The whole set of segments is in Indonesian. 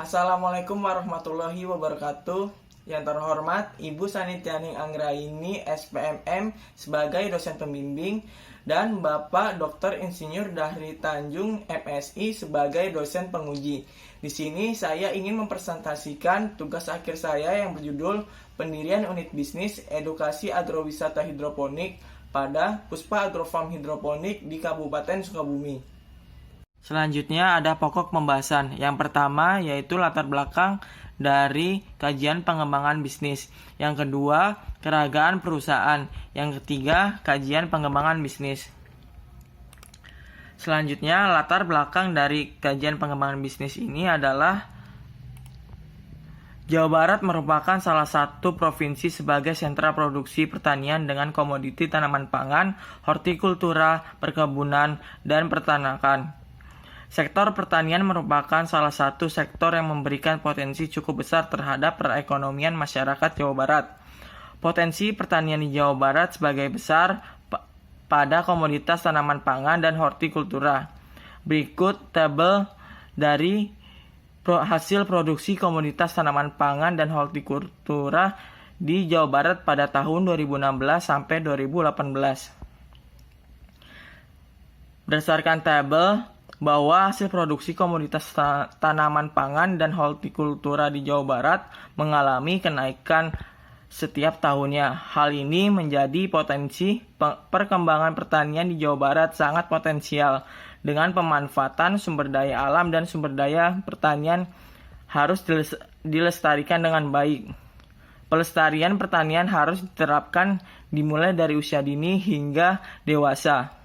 Assalamualaikum warahmatullahi wabarakatuh. Yang terhormat Ibu Sanitianing Anggraini SPMM sebagai dosen pembimbing dan Bapak Dr. Insinyur Dahri Tanjung MSI sebagai dosen penguji. Di sini saya ingin mempresentasikan tugas akhir saya yang berjudul Pendirian Unit Bisnis Edukasi Agrowisata Hidroponik pada Puspa Agrofarm Hidroponik di Kabupaten Sukabumi. Selanjutnya ada pokok pembahasan. Yang pertama yaitu latar belakang dari kajian pengembangan bisnis. Yang kedua, keragaan perusahaan. Yang ketiga, kajian pengembangan bisnis. Selanjutnya, latar belakang dari kajian pengembangan bisnis ini adalah Jawa Barat merupakan salah satu provinsi sebagai sentra produksi pertanian dengan komoditi tanaman pangan, hortikultura, perkebunan, dan peternakan. Sektor pertanian merupakan salah satu sektor yang memberikan potensi cukup besar terhadap perekonomian masyarakat Jawa Barat. Potensi pertanian di Jawa Barat sebagai besar pada komoditas tanaman pangan dan hortikultura. Berikut tabel dari hasil produksi komoditas tanaman pangan dan hortikultura di Jawa Barat pada tahun 2016 sampai 2018. Berdasarkan tabel bahwa hasil produksi komoditas tanaman pangan dan hortikultura di Jawa Barat mengalami kenaikan setiap tahunnya. Hal ini menjadi potensi perkembangan pertanian di Jawa Barat sangat potensial. Dengan pemanfaatan sumber daya alam dan sumber daya pertanian harus dilestarikan dengan baik. Pelestarian pertanian harus diterapkan dimulai dari usia dini hingga dewasa.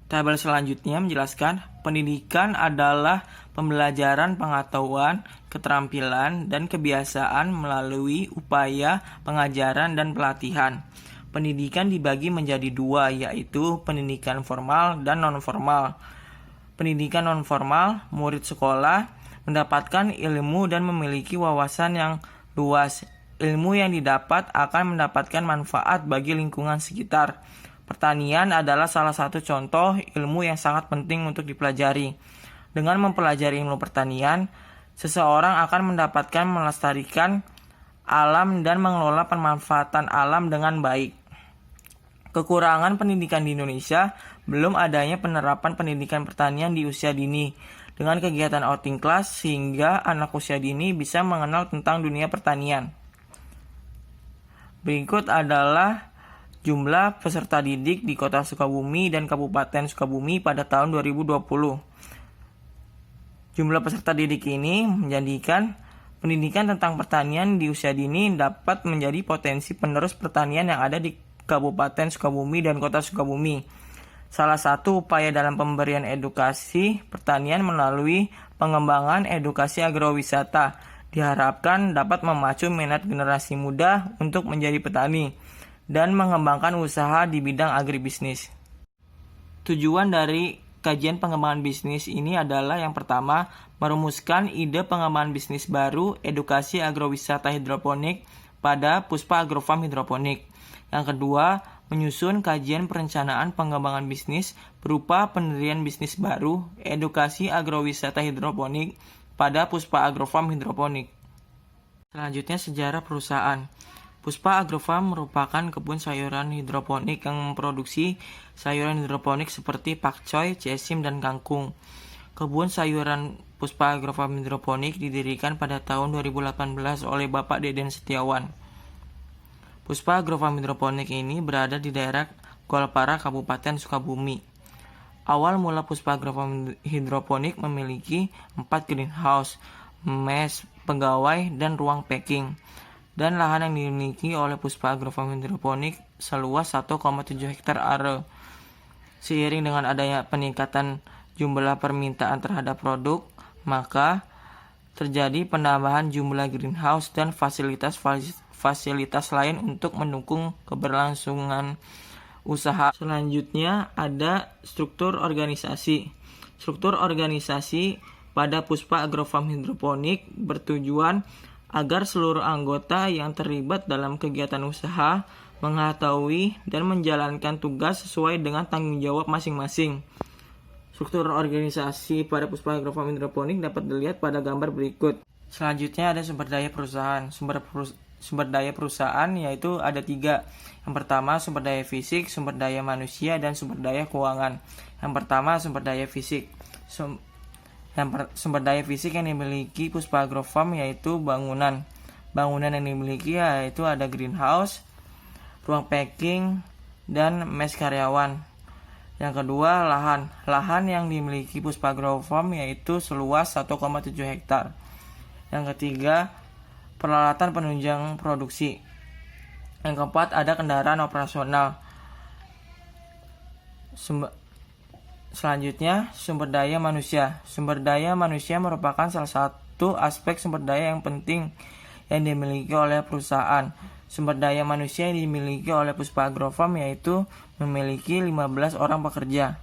Tabel selanjutnya menjelaskan pendidikan adalah pembelajaran pengetahuan, keterampilan, dan kebiasaan melalui upaya pengajaran dan pelatihan. Pendidikan dibagi menjadi dua, yaitu pendidikan formal dan non-formal. Pendidikan non-formal, murid sekolah mendapatkan ilmu dan memiliki wawasan yang luas. Ilmu yang didapat akan mendapatkan manfaat bagi lingkungan sekitar. Pertanian adalah salah satu contoh ilmu yang sangat penting untuk dipelajari. Dengan mempelajari ilmu pertanian, seseorang akan mendapatkan melestarikan alam dan mengelola pemanfaatan alam dengan baik. Kekurangan pendidikan di Indonesia belum adanya penerapan pendidikan pertanian di usia dini dengan kegiatan outing class sehingga anak usia dini bisa mengenal tentang dunia pertanian. Berikut adalah jumlah peserta didik di Kota Sukabumi dan Kabupaten Sukabumi pada tahun 2020. Jumlah peserta didik ini menjadikan pendidikan tentang pertanian di usia dini dapat menjadi potensi penerus pertanian yang ada di Kabupaten Sukabumi dan Kota Sukabumi. Salah satu upaya dalam pemberian edukasi pertanian melalui pengembangan edukasi agrowisata diharapkan dapat memacu minat generasi muda untuk menjadi petani dan mengembangkan usaha di bidang agribisnis. Tujuan dari kajian pengembangan bisnis ini adalah yang pertama, merumuskan ide pengembangan bisnis baru edukasi agrowisata hidroponik pada Puspa Agrofarm Hidroponik. Yang kedua, menyusun kajian perencanaan pengembangan bisnis berupa pendirian bisnis baru edukasi agrowisata hidroponik pada Puspa Agrofarm Hidroponik. Selanjutnya, sejarah perusahaan. Puspa Agrofarm merupakan kebun sayuran hidroponik yang memproduksi sayuran hidroponik seperti pakcoy, cesim, dan kangkung. Kebun sayuran Puspa Agrofarm Hidroponik didirikan pada tahun 2018 oleh Bapak Deden Setiawan. Puspa Agrofarm Hidroponik ini berada di daerah Golpara, Kabupaten Sukabumi. Awal mula Puspa Agrofarm Hidroponik memiliki 4 greenhouse, mes, pegawai, dan ruang packing. Dan lahan yang dimiliki oleh Puspa Agrofarm Hidroponik seluas 1,7 hektar are. Seiring dengan adanya peningkatan jumlah permintaan terhadap produk, maka terjadi penambahan jumlah greenhouse dan fasilitas lain untuk mendukung keberlangsungan usaha. Selanjutnya ada struktur organisasi. Struktur organisasi pada Puspa Agrofarm Hidroponik bertujuan agar seluruh anggota yang terlibat dalam kegiatan usaha mengetahui dan menjalankan tugas sesuai dengan tanggung jawab masing-masing. Struktur organisasi pada Puspa Agrofarm Hidroponik dapat dilihat pada gambar berikut. Selanjutnya ada sumber daya perusahaan. Sumber daya perusahaan yaitu ada 3. Yang pertama sumber daya fisik, sumber daya manusia, dan sumber daya keuangan. Yang pertama sumber daya fisik. Sumber daya fisik yang dimiliki Puspa Agrofarm yaitu bangunan. Bangunan yang dimiliki yaitu ada greenhouse, ruang packing, dan mes karyawan. Yang kedua, lahan. Lahan yang dimiliki Puspa Agrofarm yaitu seluas 1,7 hektar. Yang ketiga, peralatan penunjang produksi. Yang keempat, ada kendaraan operasional. Selanjutnya, sumber daya manusia. Sumber daya manusia merupakan salah satu aspek sumber daya yang penting yang dimiliki oleh perusahaan. Sumber daya manusia yang dimiliki oleh Puspa Agrofarm yaitu memiliki 15 orang pekerja.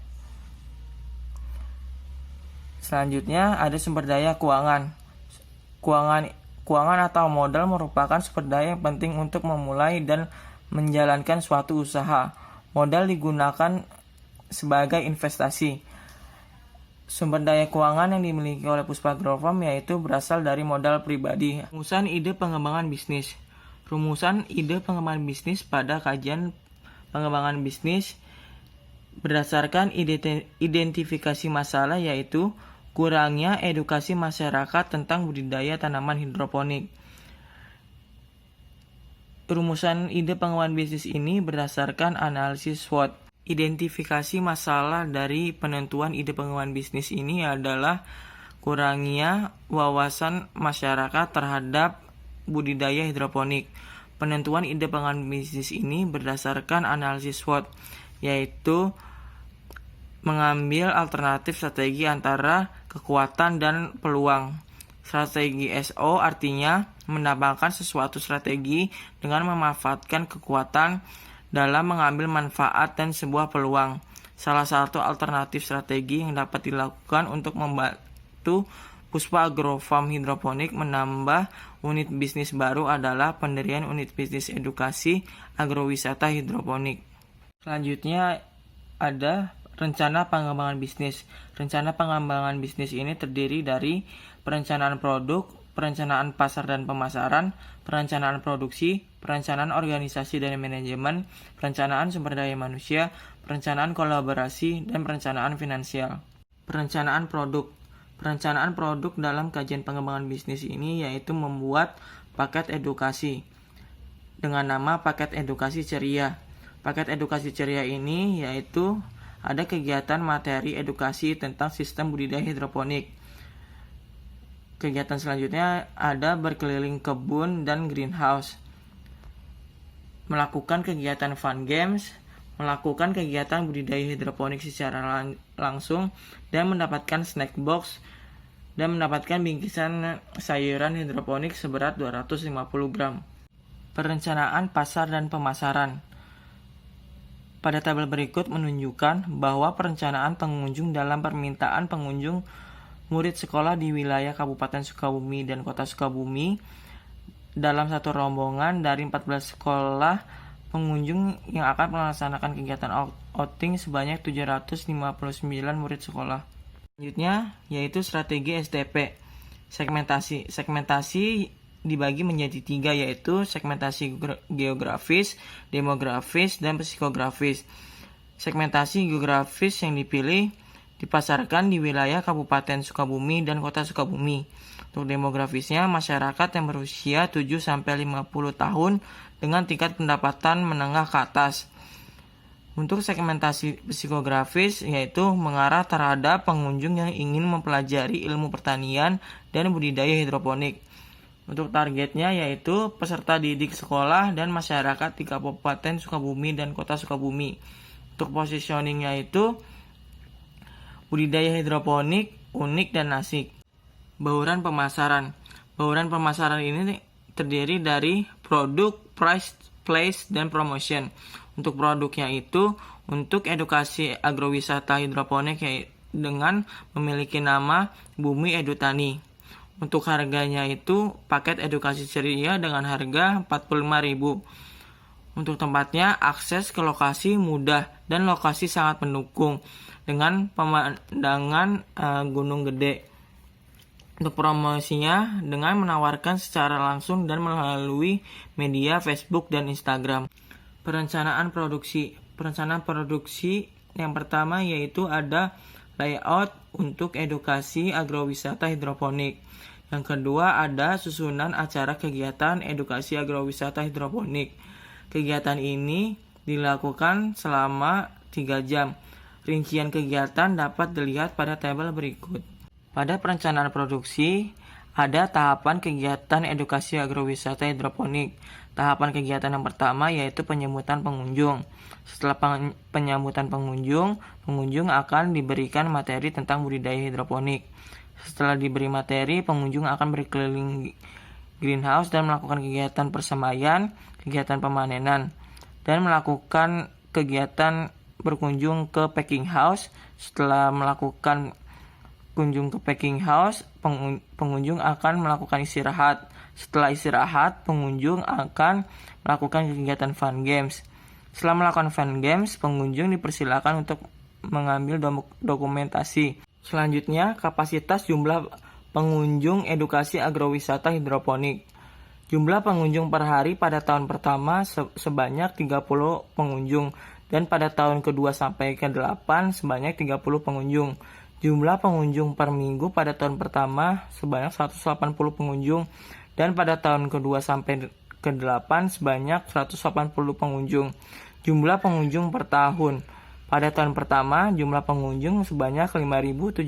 Selanjutnya ada sumber daya keuangan. Keuangan atau modal merupakan sumber daya yang penting untuk memulai dan menjalankan suatu usaha. Modal digunakan sebagai investasi. Sumber daya keuangan yang dimiliki oleh Puspa Agrofarm yaitu berasal dari modal pribadi. Rumusan ide pengembangan bisnis. Rumusan ide pengembangan bisnis pada kajian pengembangan bisnis berdasarkan identifikasi masalah yaitu kurangnya edukasi masyarakat tentang budidaya tanaman hidroponik. Rumusan ide pengembangan bisnis ini berdasarkan analisis SWOT. Identifikasi masalah dari penentuan ide pengembangan bisnis ini adalah kurangnya wawasan masyarakat terhadap budidaya hidroponik. Penentuan ide pengembangan bisnis ini berdasarkan analisis SWOT, yaitu mengambil alternatif strategi antara kekuatan dan peluang. Strategi SO artinya menambahkan sesuatu strategi dengan memanfaatkan kekuatan dalam mengambil manfaat dan sebuah peluang. Salah satu alternatif strategi yang dapat dilakukan untuk membantu Puspa Agrofarm Hidroponik menambah unit bisnis baru adalah pendirian unit bisnis edukasi agrowisata hidroponik. Selanjutnya ada rencana pengembangan bisnis. Rencana pengembangan bisnis ini terdiri dari perencanaan produk, perencanaan pasar dan pemasaran, perencanaan produksi, perencanaan organisasi dan manajemen, perencanaan sumber daya manusia, perencanaan kolaborasi, dan perencanaan finansial. Perencanaan produk. Perencanaan produk dalam kajian pengembangan bisnis ini yaitu membuat paket edukasi dengan nama paket edukasi ceria. Paket edukasi ceria ini yaitu ada kegiatan materi edukasi tentang sistem budidaya hidroponik. Kegiatan selanjutnya ada berkeliling kebun dan greenhouse, melakukan kegiatan fun games, melakukan kegiatan budidaya hidroponik secara langsung, dan mendapatkan snack box dan mendapatkan bingkisan sayuran hidroponik seberat 250 gram. Perencanaan pasar dan pemasaran. Pada tabel berikut menunjukkan bahwa perencanaan pengunjung dalam permintaan pengunjung murid sekolah di wilayah Kabupaten Sukabumi dan Kota Sukabumi dalam satu rombongan dari 14 sekolah pengunjung yang akan melaksanakan kegiatan outing sebanyak 759 murid sekolah. Selanjutnya yaitu strategi SDP. Segmentasi dibagi menjadi 3 yaitu segmentasi geografis, demografis, dan psikografis. Segmentasi geografis yang dipilih dipasarkan di wilayah Kabupaten Sukabumi dan Kota Sukabumi. Untuk demografisnya, masyarakat yang berusia 7-50 tahun dengan tingkat pendapatan menengah ke atas. Untuk segmentasi psikografis yaitu mengarah terhadap pengunjung yang ingin mempelajari ilmu pertanian dan budidaya hidroponik. Untuk targetnya yaitu peserta didik sekolah dan masyarakat di Kabupaten Sukabumi dan Kota Sukabumi. Untuk positioningnya itu budidaya hidroponik unik dan asik. Bauran pemasaran. Bauran pemasaran ini terdiri dari produk, price, place, dan promotion. Untuk produknya itu untuk edukasi agrowisata hidroponik dengan memiliki nama Bumi Edutani. Untuk harganya itu paket edukasi ceria dengan harga 45.000. Untuk tempatnya akses ke lokasi mudah dan lokasi sangat mendukung. dengan pemandangan Gunung Gede. Untuk promosinya dengan menawarkan secara langsung dan melalui media Facebook dan Instagram. Perencanaan produksi yang pertama yaitu ada layout untuk edukasi agrowisata hidroponik. Yang kedua ada susunan acara kegiatan edukasi agrowisata hidroponik. Kegiatan ini dilakukan selama 3 jam. Rincian kegiatan dapat dilihat pada tabel berikut. Pada perencanaan produksi, ada tahapan kegiatan edukasi agrowisata hidroponik. Tahapan kegiatan yang pertama yaitu penyambutan pengunjung. Setelah penyambutan pengunjung akan diberikan materi tentang budidaya hidroponik. Setelah diberi materi, pengunjung akan berkeliling greenhouse dan melakukan kegiatan persemaian, kegiatan pemanenan, dan melakukan kegiatan berkunjung ke packing house. Setelah melakukan kunjung ke packing house, pengunjung akan melakukan istirahat. Setelah istirahat, pengunjung akan melakukan kegiatan fun games. Setelah melakukan fun games, pengunjung dipersilakan untuk mengambil dokumentasi. Selanjutnya, kapasitas jumlah pengunjung edukasi agrowisata hidroponik. Jumlah pengunjung per hari pada tahun pertama sebanyak 30 pengunjung dan pada tahun kedua sampai ke-8 sebanyak 30 pengunjung. Jumlah pengunjung per minggu pada tahun pertama sebanyak 180 pengunjung dan pada tahun kedua sampai ke-8 sebanyak 180 pengunjung. Jumlah pengunjung per tahun. Pada tahun pertama jumlah pengunjung sebanyak 5.760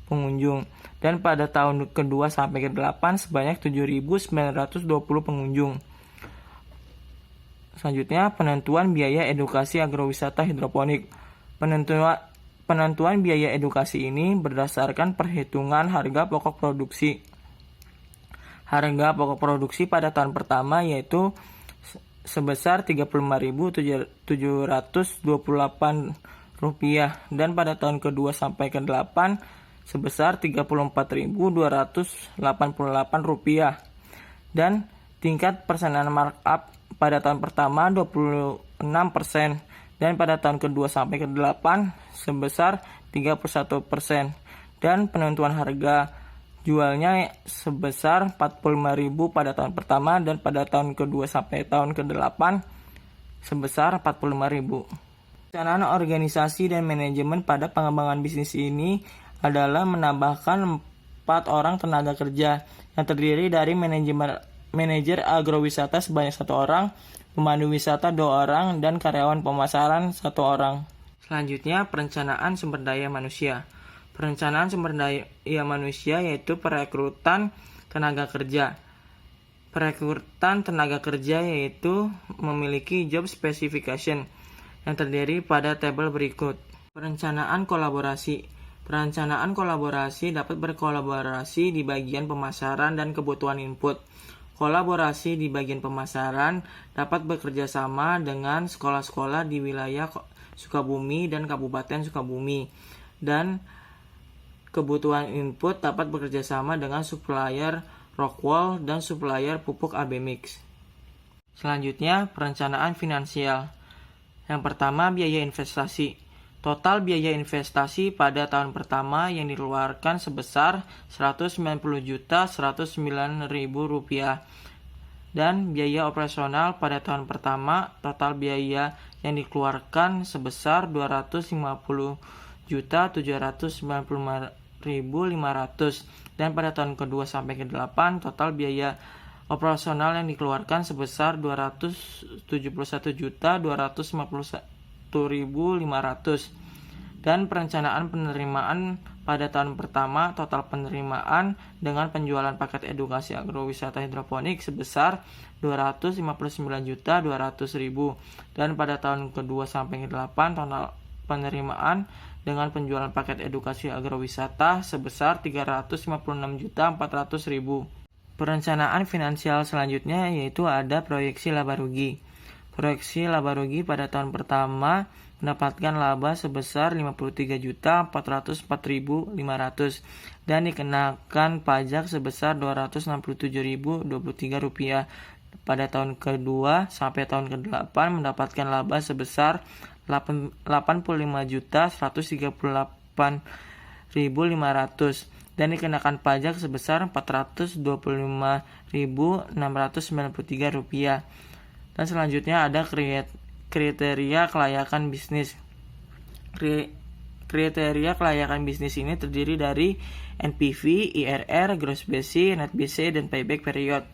pengunjung dan pada tahun kedua sampai ke-8 sebanyak 7.920 pengunjung. Selanjutnya, penentuan biaya edukasi agrowisata hidroponik. Penentuan biaya edukasi ini berdasarkan perhitungan harga pokok produksi. Harga pokok produksi pada tahun pertama yaitu sebesar Rp34.728 dan pada tahun kedua sampai ke-8 sebesar Rp34.288 dan tingkat persenan markup pada tahun pertama 26% dan pada tahun kedua sampai ke-8 sebesar 31% dan penentuan harga jualnya sebesar 45.000 pada tahun pertama dan pada tahun kedua sampai tahun ke-8 sebesar 45.000. Perencanaan organisasi dan manajemen pada pengembangan bisnis ini adalah menambahkan 4 orang tenaga kerja yang terdiri dari manajer agrowisata sebanyak 1 orang, pemandu wisata 2 orang, dan karyawan pemasaran 1 orang. Selanjutnya, perencanaan sumber daya manusia. Perencanaan sumber daya manusia yaitu perekrutan tenaga kerja. Perekrutan tenaga kerja yaitu memiliki job specification yang terdiri pada tabel berikut. Perencanaan kolaborasi. Perencanaan kolaborasi dapat berkolaborasi di bagian pemasaran dan kebutuhan input. Kolaborasi di bagian pemasaran dapat bekerja sama dengan sekolah-sekolah di wilayah Sukabumi dan Kabupaten Sukabumi. Dan kebutuhan input dapat bekerja sama dengan supplier Rockwool dan supplier pupuk AB Mix. Selanjutnya, perencanaan finansial. Yang pertama, biaya investasi. Total biaya investasi pada tahun pertama yang dikeluarkan sebesar Rp190.109.000 dan biaya operasional pada tahun pertama total biaya yang dikeluarkan sebesar Rp250.795.500 dan pada tahun kedua sampai ke-8 total biaya operasional yang dikeluarkan sebesar Rp270.251.500 dan perencanaan penerimaan pada tahun pertama total penerimaan dengan penjualan paket edukasi agrowisata hidroponik sebesar Rp259.200.000 dan pada tahun kedua sampai ke-8 total penerimaan dengan penjualan paket edukasi agrowisata sebesar Rp356.400.000. Perencanaan finansial selanjutnya yaitu ada proyeksi laba rugi. Proyeksi laba rugi pada tahun pertama mendapatkan laba sebesar Rp53.404.500 dan dikenakan pajak sebesar Rp267.023. Pada tahun kedua sampai tahun ke-8 mendapatkan laba sebesar 85.138.500 dan dikenakan pajak sebesar Rp425.693. Dan selanjutnya ada kriteria kelayakan bisnis. Kriteria kelayakan bisnis ini terdiri dari NPV, IRR, gross BC, net BC, dan payback period.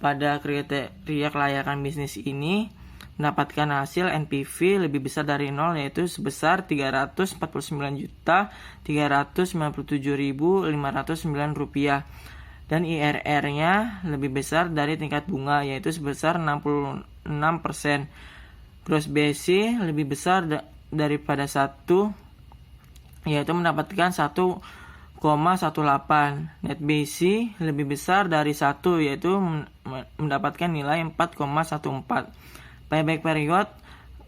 Pada kriteria kelayakan bisnis ini mendapatkan hasil NPV lebih besar dari 0, yaitu sebesar Rp349.597.509 dan IRR-nya lebih besar dari tingkat bunga, yaitu sebesar 66%. Gross BC lebih besar daripada 1, yaitu mendapatkan 1,18. Net BC lebih besar dari 1, yaitu mendapatkan nilai 4,14. Payback period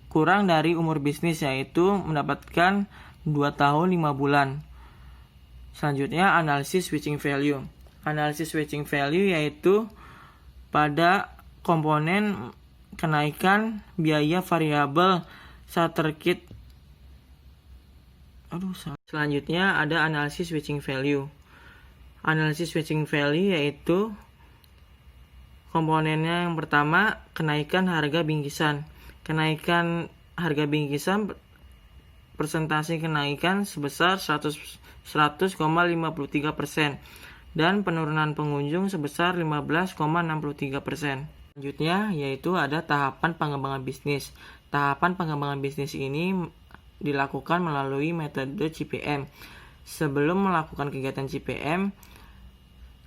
kurang dari umur bisnis, yaitu mendapatkan 2 tahun 5 bulan. Selanjutnya analisis switching value. Analisis switching value yaitu pada komponen kenaikan biaya variabel starter-kit. Selanjutnya ada analisis switching value. Analisis switching value yaitu komponennya yang pertama, kenaikan harga bingkisan. Kenaikan harga bingkisan persentase kenaikan sebesar 100,53% dan penurunan pengunjung sebesar 15,63%. Selanjutnya yaitu ada tahapan pengembangan bisnis. Tahapan pengembangan bisnis ini dilakukan melalui metode CPM. Sebelum melakukan kegiatan CPM,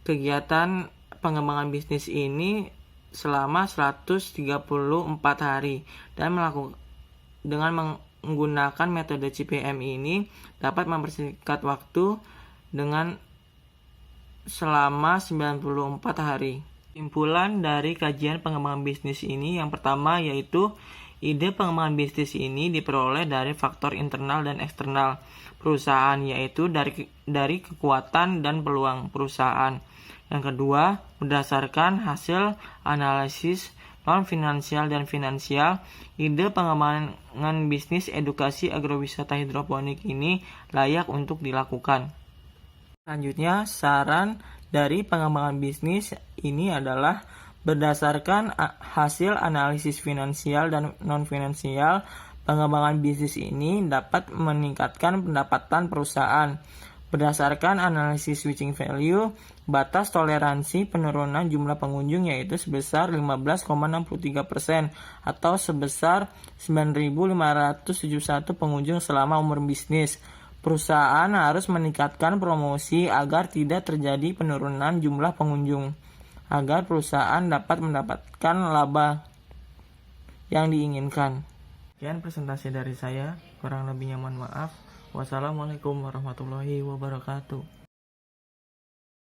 kegiatan pengembangan bisnis ini selama 134 hari dan dengan menggunakan metode CPM ini dapat mempersingkat waktu dengan selama 94 hari. Kesimpulan dari kajian pengembangan bisnis ini yang pertama yaitu ide pengembangan bisnis ini diperoleh dari faktor internal dan eksternal perusahaan, yaitu dari kekuatan dan peluang perusahaan. Yang kedua, berdasarkan hasil analisis non-finansial dan finansial, ide pengembangan bisnis edukasi agrowisata hidroponik ini layak untuk dilakukan. Selanjutnya, saran dari pengembangan bisnis ini adalah berdasarkan hasil analisis finansial dan non-finansial, pengembangan bisnis ini dapat meningkatkan pendapatan perusahaan. Berdasarkan analisis switching value, batas toleransi penurunan jumlah pengunjung yaitu sebesar 15,63% atau sebesar 9.571 pengunjung selama umur bisnis. Perusahaan harus meningkatkan promosi agar tidak terjadi penurunan jumlah pengunjung, agar perusahaan dapat mendapatkan laba yang diinginkan. Sekian presentasi dari saya, kurang lebihnya mohon maaf. Wassalamualaikum warahmatullahi wabarakatuh.